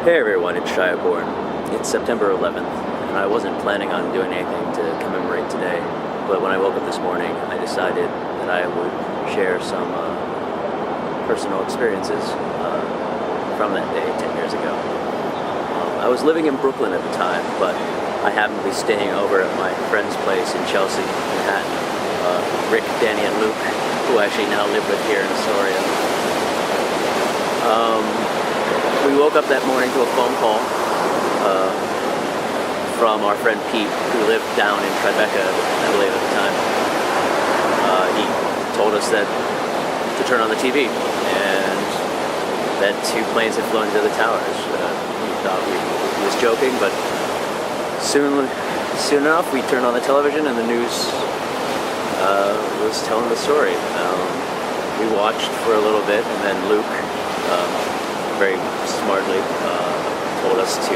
Hey everyone, it's Shyaporn. It's September 11th, and I wasn't planning on doing anything to commemorate today, but when I woke up this morning, I decided that I would share some personal experiences from that day 10 years ago. I was living in Brooklyn at the time, but I happened to be staying over at my friend's place in Chelsea, Manhattan. Rick, Danny, and Luke, who I actually now live with here in Astoria. We woke up that morning to a phone call from our friend Pete, who lived down in Tribeca, I believe at the time. He told us that to turn on the TV, and that 2 planes had flown into the towers. We thought he was joking, but soon enough we turned on the television and the news was telling the story. We watched for a little bit, and then Luke very smartly told us that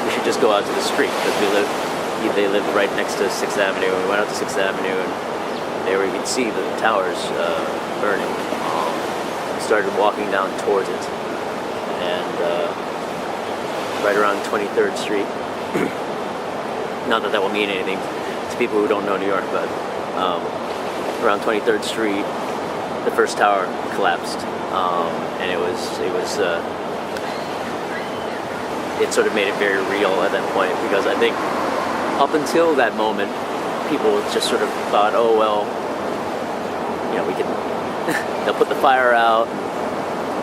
we should just go out to the street, because they lived right next to 6th Avenue, and we went out to 6th Avenue, and there you could see the towers burning. Started walking down towards it, and right around 23rd Street, not that will mean anything to people who don't know New York, but around 23rd Street, the first tower collapsed. And it sort of made it very real at that point, because I think up until that moment, people just sort of thought, oh well, we can, they'll put the fire out,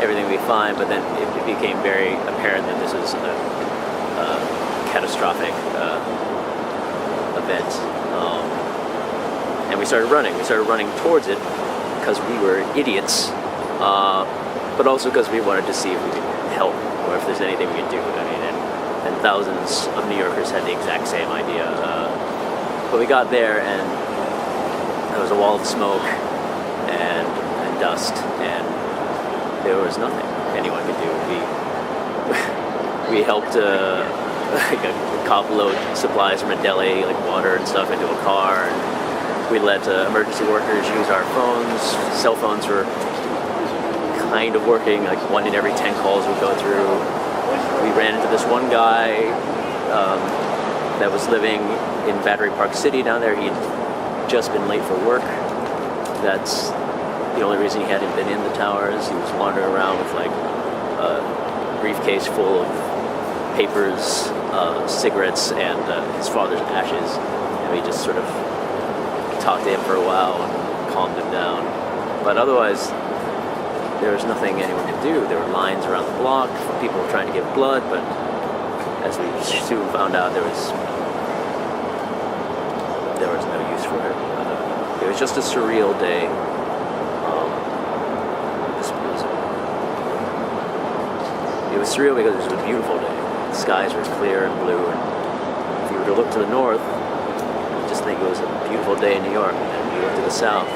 everything will be fine. But then it became very apparent that this was a catastrophic event, and we started running. We started running towards it because we were idiots. But also because we wanted to see if we could help, or if there's anything we could do. And thousands of New Yorkers had the exact same idea. But we got there, and there was a wall of smoke and dust, and there was nothing anyone could do. We helped a cop load supplies from a deli, like water and stuff, into a car, and we let emergency workers use our phones. Cell phones were kind of working, like 1 in every 10 calls would go through. We ran into this one guy that was living in Battery Park City down there. He'd just been late for work. That's the only reason he hadn't been in the towers. He was wandering around with like a briefcase full of papers, cigarettes, and his father's ashes. And we just sort of talked to him for a while and calmed him down. But otherwise, there was nothing anyone could do. There were lines around the block for people trying to give blood, but as we soon found out, there was no use for it. It was just a surreal day. It was surreal because it was a beautiful day. The skies were clear and blue, and if you were to look to the north, you'd just think it was a beautiful day in New York. And if you look to the south,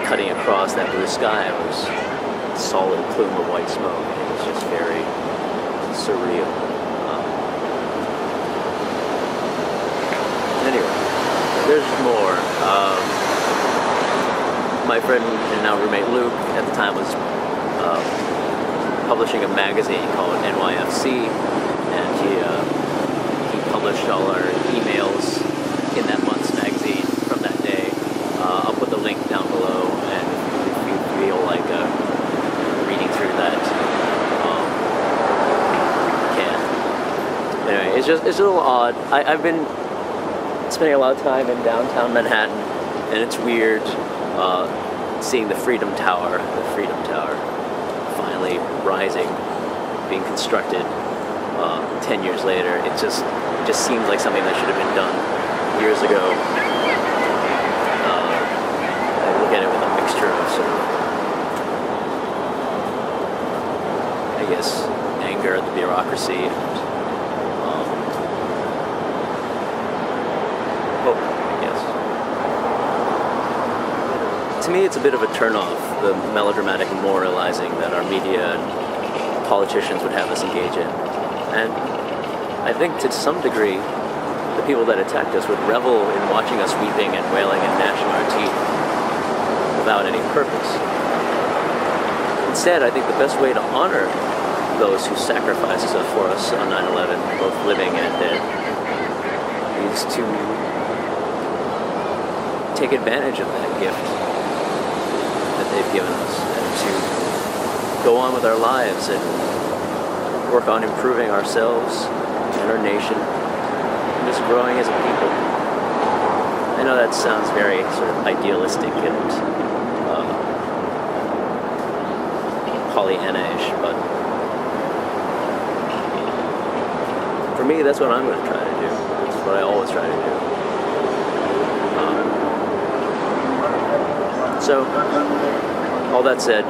cutting across that blue sky was a solid plume of white smoke. It was just very surreal. Anyway, there's more. My friend and now roommate Luke at the time was publishing a magazine called NYFC, and he published all our emails in that month's magazine from that day. I'll put the link down below, and if you feel like reading through that, you can. Anyway, it's a little odd. I've been spending a lot of time in downtown Manhattan, and it's weird seeing the Freedom Tower finally rising, being constructed 10 years later. It just seems like something that should have been done years ago. I look at it with a mixture of sort of, I guess, anger at the bureaucracy and hope, I guess. To me, it's a bit of a turnoff, the melodramatic moralizing that our media and politicians would have us engage in. And I think to some degree, the people that attacked us would revel in watching us weeping and wailing and gnashing our teeth without any purpose. Instead, I think the best way to honor those who sacrificed for us on 9/11, both living and dead, is to take advantage of that gift that they've given us and to go on with our lives and work on improving ourselves and our nation and just growing as a people. I know that sounds very sort of idealistic and Pollyanna-ish, but for me, that's what I'm going to try to do. That's what I always try to do. So, all that said,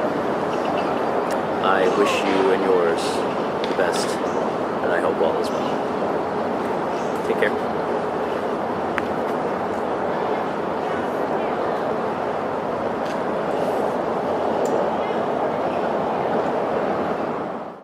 I wish you and yours the best, and I hope all is well. Take care.